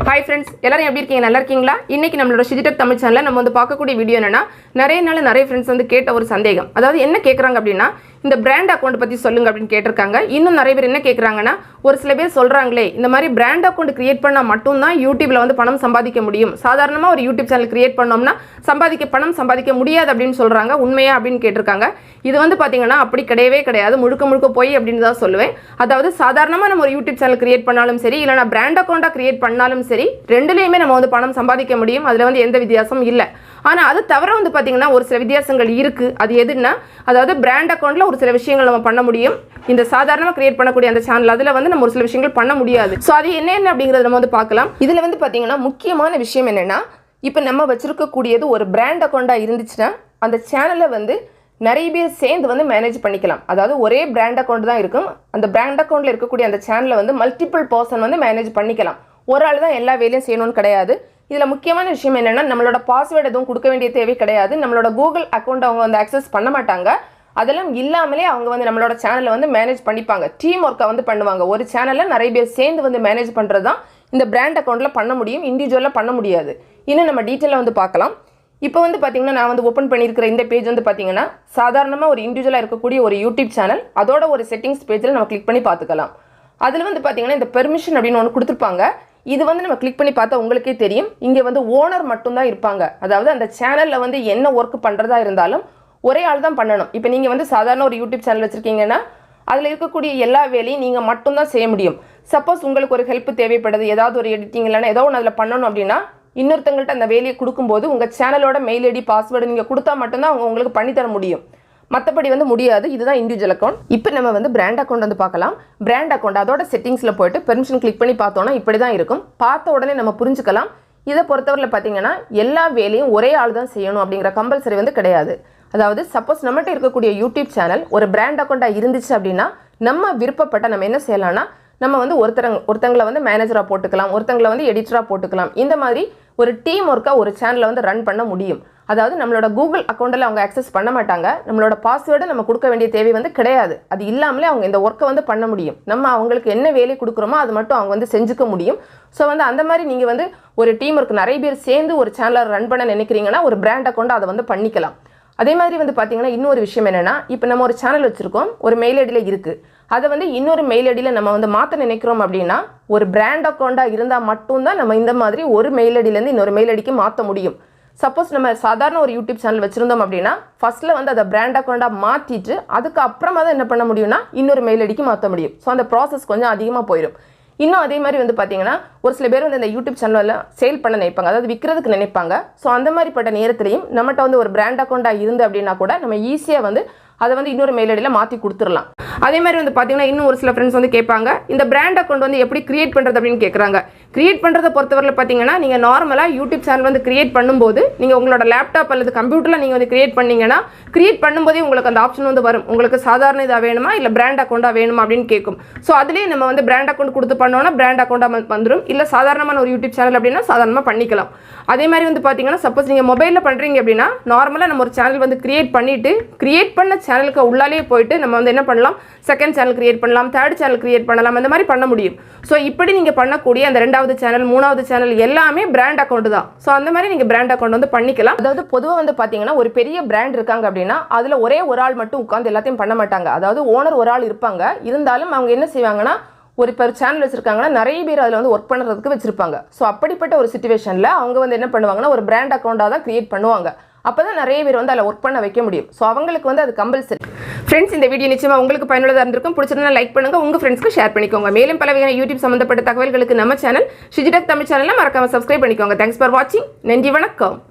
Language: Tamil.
Hi friends, எல்லாரும் எப்படி இருக்கீங்க? நல்லா இருக்கீங்களா? இன்னைக்கு நம்மளோட Shiji தமிழ் சேனல்ல நம்ம வந்து பார்க்கக்கூடிய வீடியோ என்னன்னா நிறைய ஃப்ரெண்ட்ஸ் வந்து கேட்ட ஒரு சந்தேகம். அதாவது என்ன கேக்குறாங்க அப்படினா இந்த பிராண்ட் அக்கவுண்ட் பத்தி சொல்லுங்க அப்படினு கேட்டிருக்காங்க. இன்னும் நிறைய பேர் என்ன கேக்குறாங்கன்னா ஒரு சில பேர் சொல்றாங்களே இந்த மாதிரி பிராண்ட் அக்கவுண்ட் கிரியேட் பண்ணா மட்டும் தான் YouTubeல வந்து பணம் சம்பாதிக்க முடியும். சாதாரணமா ஒரு YouTube சேனல் கிரியேட் பண்ணோம்னா பணம் சம்பாதிக்க முடியாது அப்படினு சொல்றாங்க. உண்மையா அப்படினு கேட்டிருக்காங்க. இது வந்து பாத்தீங்கன்னா அப்படி கிடையாது. முழுக்க போய் அப்படினு தான் சொல்லுவேன். அதாவது சாதாரணமா நம்ம ஒரு YouTube சேனல் கிரியேட் பண்ணாலும் சரி இல்லனா பிராண்ட் அக்கவுண்டா கிரியேட் பண்ணாலும் சரி ரெண்டுலயுமே நம்ம வந்து பணம் சம்பாதிக்க முடியும். அதுல வந்து எந்த வித்தியாசமும் இல்ல. ஆனா அது தவிர வந்து பாத்தீங்கன்னா ஒரு சில வித்தியாசங்கள் இருக்கு. அது எதுன்னா அதாவது பிராண்ட் அக்கவுண்ட்ல ஒரு சில விஷயங்கள் நம்ம பண்ண முடியும். இந்த சாதாரணமா கிரியேட் பண்ணக்கூடிய அந்த சேனல் அதுல வந்து நம்ம ஒரு சில விஷயங்கள் பண்ண முடியாது. சோ அது என்ன அப்படிங்கறத நம்ம வந்து பார்க்கலாம். இதுல வந்து பாத்தீங்கன்னா முக்கியமான விஷயம் என்னன்னா இப்போ நம்ம வச்சிருக்க கூடியது ஒரு பிராண்ட் அக்கவுண்டா இருந்துச்சுனா அந்த சேனலை வந்து நிறைய பேர் சேர்ந்து வந்து மேனேஜ் பண்ணிக்கலாம். அதாவது ஒரே பிராண்ட் அக்கவுண்ட் தான் இருக்கும். அந்த பிராண்ட் அக்கவுண்ட்ல இருக்கக்கூடிய அந்த சேனலை வந்து மல்டிபிள் பர்சன் வந்து மேனேஜ் பண்ணிக்கலாம். ஒரு ஆள் தான் எல்லா வேலையும் செய்யணும்னு கிடையாது. இதுல முக்கியமான விஷயம் என்னன்னா நம்மளோட பாஸ்வேர்டு எதுவும் கொடுக்க வேண்டிய தேவை கிடையாது. நம்மளோட கூகுள் அக்கவுண்ட் அவங்க வந்து அக்சஸ் பண்ண மாட்டாங்க. அதெல்லாம் இல்லாமலே அவங்க வந்து நம்மளோட சேனலை வந்து மேனேஜ் பண்ணிப்பாங்க. டீம் ஒர்க்கை வந்து பண்ணுவாங்க. ஒரு சேனல்ல நிறைய பேர் சேர்ந்து வந்து மேனேஜ் பண்றது தான் இந்த பிராண்ட் அக்கவுண்ட்ல பண்ண முடியும். இண்டிவிஜுவலா பண்ண முடியாது. இன்னும் நம்ம டீட்டெயிலாக வந்து பார்க்கலாம். இப்போ வந்து பார்த்தீங்கன்னா நான் வந்து ஓப்பன் பண்ணியிருக்கிற இந்த பேஜ் வந்து பார்த்தீங்கன்னா சாதாரணமாக ஒரு இண்டிவிஜுவலாக இருக்கக்கூடிய ஒரு யூடியூப் சேனல் அதோட ஒரு செட்டிங்ஸ் பேஜில் நம்ம கிளிக் பண்ணி பார்த்துக்கலாம். அதில் வந்து பார்த்தீங்கன்னா இந்த பெர்மிஷன் அப்படின்னு ஒன்று கொடுத்துருப்பாங்க. இது வந்து நம்ம கிளிக் பண்ணி பார்த்தா உங்களுக்கே தெரியும். இங்கே வந்து ஓனர் மட்டும்தான் இருப்பாங்க. அதாவது அந்த சேனலில் வந்து என்ன ஒர்க் பண்ணுறதா இருந்தாலும் ஒரே ஆள் தான் பண்ணணும். இப்போ நீங்கள் வந்து சாதாரண ஒரு யூடியூப் சேனல் வச்சுருக்கீங்கன்னா அதில் இருக்கக்கூடிய எல்லா வேலையும் நீங்கள் மட்டும்தான் செய்ய முடியும். சப்போஸ் உங்களுக்கு ஒரு ஹெல்ப் தேவைப்படுது, ஏதாவது ஒரு எடிட்டிங் இல்லைன்னா ஏதோ ஒன்று அதில் பண்ணணும் அப்படின்னா இன்னொருத்தங்கள்ட்ட அந்த வேலையை கொடுக்கும்போது உங்கள் சேனலோட மெயில் ஐடி பாஸ்வேர்டு நீங்கள் கொடுத்தா மட்டும்தான் அவங்க உங்களுக்கு பண்ணித்தர முடியும். மற்றபடி வந்து முடியாது. இதுதான் இண்டிவிஜுவல் அக்கௌண்ட். இப்போ நம்ம வந்து பிராண்ட் அக்கௌண்ட் வந்து பார்க்கலாம். பிராண்ட் அக்கௌண்ட் அதோட செட்டிங்ஸில் போய்ட்டு பெர்மிஷன் கிளிக் பண்ணி பார்த்தோன்னா இப்படி தான் இருக்கும். பார்த்த உடனே நம்ம புரிஞ்சுக்கலாம். இதை பொறுத்தவரையில் பார்த்தீங்கன்னா எல்லா வேலையும் ஒரே ஆள் தான் செய்யணும் அப்படிங்கிற கம்பல்சரி வந்து கிடையாது. அதாவது சப்போஸ் நம்மகிட்ட இருக்கக்கூடிய யூடியூப் சேனல் ஒரு பிராண்ட் அக்கௌண்ட்டாக இருந்துச்சு அப்படின்னா நம்ம விருப்பப்பட்ட நம்ம என்ன செய்யலாம்னா நம்ம வந்து ஒருத்தங்களை வந்து மேனேஜராக போட்டுக்கலாம், ஒருத்தங்களை வந்து எடிட்டராக போட்டுக்கலாம். இந்த மாதிரி ஒரு டீம் ஒர்க்காக ஒரு சேனலை வந்து ரன் பண்ண முடியும். அதாவது நம்மளோட கூகுள் அக்கௌண்ட்டில் அவங்க அக்சஸ் பண்ண மாட்டாங்க. நம்மளோட பாஸ்வேர்டு நம்ம கொடுக்க வேண்டிய தேவை வந்து கிடையாது. அது இல்லாமலே அவங்க இந்த ஒர்க்கை வந்து பண்ண முடியும். நம்ம அவங்களுக்கு என்ன வேலை கொடுக்குறோமோ அது மட்டும் அவங்க வந்து செஞ்சுக்க முடியும். ஸோ வந்து அந்த மாதிரி நீங்கள் வந்து ஒரு டீம் ஒர்க் நிறைய பேர் சேர்ந்து ஒரு சேனலை ரன் பண்ண நினைக்கிறீங்கன்னா ஒரு பிராண்ட் அக்கௌண்ட் அதை வந்து பண்ணிக்கலாம். அதே மாதிரி வந்து பார்த்தீங்கன்னா இன்னொரு விஷயம் என்னென்னா இப்போ நம்ம ஒரு சேனல் வச்சுருக்கோம், ஒரு மெயில் ஐடியில் இருக்குது. அதை வந்து இன்னொரு மெயில் ஐடியில் நம்ம வந்து மாற்ற நினைக்கிறோம் அப்படின்னா ஒரு பிராண்ட் அக்கௌண்ட்டாக இருந்தால் மட்டும்தான் நம்ம இந்த மாதிரி ஒரு மெயில் ஐடியிலேருந்து இன்னொரு மெயில் ஐடிக்கு மாற்ற முடியும். சப்போஸ் நம்ம சாதாரண ஒரு யூடியூப் சேனல் வச்சுருந்தோம் அப்படின்னா ஃபஸ்ட்டில் வந்து அதை பிராண்ட் அக்கௌண்ட்டாக மாற்றிட்டு அதுக்கப்புறமா தான் என்ன பண்ண முடியும்னா இன்னொரு மெயில் ஐடிக்கு மாற்ற முடியும். ஸோ அந்த ப்ராசஸ் கொஞ்சம் அதிகமாக போயிடும். இன்னும் அதே மாதிரி வந்து பார்த்தீங்கன்னா ஒரு சில பேர் வந்து இந்த யூடியூப் சேனலில் சேல் பண்ண நினைப்பாங்க, அதாவது விற்கிறதுக்கு நினைப்பாங்க. ஸோ அந்த மாதிரிப்பட்ட நேரத்துலையும் நம்மகிட்ட வந்து ஒரு பிராண்ட் அக்கௌண்ட்டாக இருந்து அப்படின்னா கூட நம்ம ஈஸியாக வந்து அதை வந்து இன்னொரு மெயில் ஐடியில் மாற்றி கொடுத்துடலாம். அதே மாதிரி வந்து பார்த்தீங்கன்னா இன்னும் ஒரு சில ஃப்ரெண்ட்ஸ் வந்து கேட்பாங்க இந்த பிராண்ட் அக்கௌண்ட் வந்து எப்படி கிரியேட் பண்ணுறது அப்படின்னு கேட்குறாங்க. கிரியேட் பண்ணுறதை பொறுத்தவரையில் பார்த்தீங்கன்னா நீங்கள் நார்மலாக யூடியூப் சேனல் வந்து கிரியேட் பண்ணும்போது நீங்கள் உங்களோட லேப்டாப் அல்லது கம்ப்யூட்டரில் நீங்கள் வந்து கிரியேட் பண்ணிங்கன்னா கிரியேட் பண்ணும்போதே உங்களுக்கு அந்த ஆப்ஷன் வந்து வரும். உங்களுக்கு சாதாரண இதாக வேணுமா இல்லை பிராண்ட் அக்கௌண்ட்டாக வேணுமா அப்படின்னு கேட்கும். ஸோ அதுலேயே நம்ம வந்து பிராண்ட் அக்கௌண்ட் கொடுத்து பண்ணோன்னா பிராண்ட் அக்கௌண்ட்டாக வந்துடும். இல்லை சாதாரணமான ஒரு யூடியூப் சேனல் அப்படின்னா சாதாரணமாக பண்ணிக்கலாம். அதே மாதிரி வந்து பார்த்தீங்கன்னா சப்போஸ் நீங்கள் மொபைலில் பண்ணுறீங்க அப்படின்னா நார்மலாக நம்ம ஒரு சேனல் வந்து கிரியேட் பண்ணிவிட்டு கிரியேட் பண்ண சேனலுக்கு உள்ளாலே போயிட்டு நம்ம வந்து என்ன பண்ணலாம், செகண்ட் சேனல் கிரியேட் பண்ணலாம், தேர்ட் சேனல் கிரியேட் பண்ணலாம், அந்த மாதிரி பண்ண முடியும். ஸோ இப்படி நீங்கள் பண்ணக்கூடிய அந்த ரெண்டாவது சேனல் மூணாவது சேனல் எல்லாமே பிராண்ட் அக்கௌண்ட் தான். ஸோ அந்த மாதிரி நீங்கள் பிராண்ட் அக்கௌண்ட் வந்து பண்ணிக்கலாம். அதாவது பொதுவாக வந்து பார்த்தீங்கன்னா ஒரு பெரிய பிராண்ட் இருக்காங்க அப்படின்னா அதில் ஒரே ஒரு ஆள் மட்டும் உட்காந்து எல்லாத்தையும் பண்ண மாட்டாங்க. அதாவது ஓனர் ஒரு ஆள் இருப்பாங்க. இருந்தாலும் அவங்க என்ன செய்வாங்கன்னா ஒரு சேனல் வச்சிருக்காங்கன்னா நிறைய பேர் அதில் வந்து ஒர்க் பண்ணுறதுக்கு வச்சிருப்பாங்க. ஸோ அப்படிப்பட்ட ஒரு சிச்சுவேஷனில் அவங்க வந்து என்ன பண்ணுவாங்கன்னா ஒரு பிராண்ட் அக்கௌண்ட்டாக தான் கிரியேட் பண்ணுவாங்க. அப்போ தான் நிறைய பேர் வந்து அதில் ஒர்க் பண்ண வைக்க முடியும். ஸோ அவங்களுக்கு வந்து அது கம்பல்சரி. ஃப்ரெண்ட்ஸ் இந்த வீடியோ நிச்சயமாக உங்களுக்கு பயனுள்ளதாக இருந்திருக்கும். பிடிச்சிருந்தா லைக் பண்ணுங்கள், உங்கள் ஃப்ரெண்ட்ஸ்க்கு ஷேர் பண்ணிக்கோங்க. மேலும் பல வகையான யூடியூப் சம்மந்தப்பட்ட தகவல்களுக்கு நம்ம சேனல் Shiji தமிழ் சேனலில் மறக்காம சப்ஸ்கிரைப் பண்ணிக்கோங்க. தேங்க்ஸ் ஃபார் வாட்சிங். நன்றி, வணக்கம்.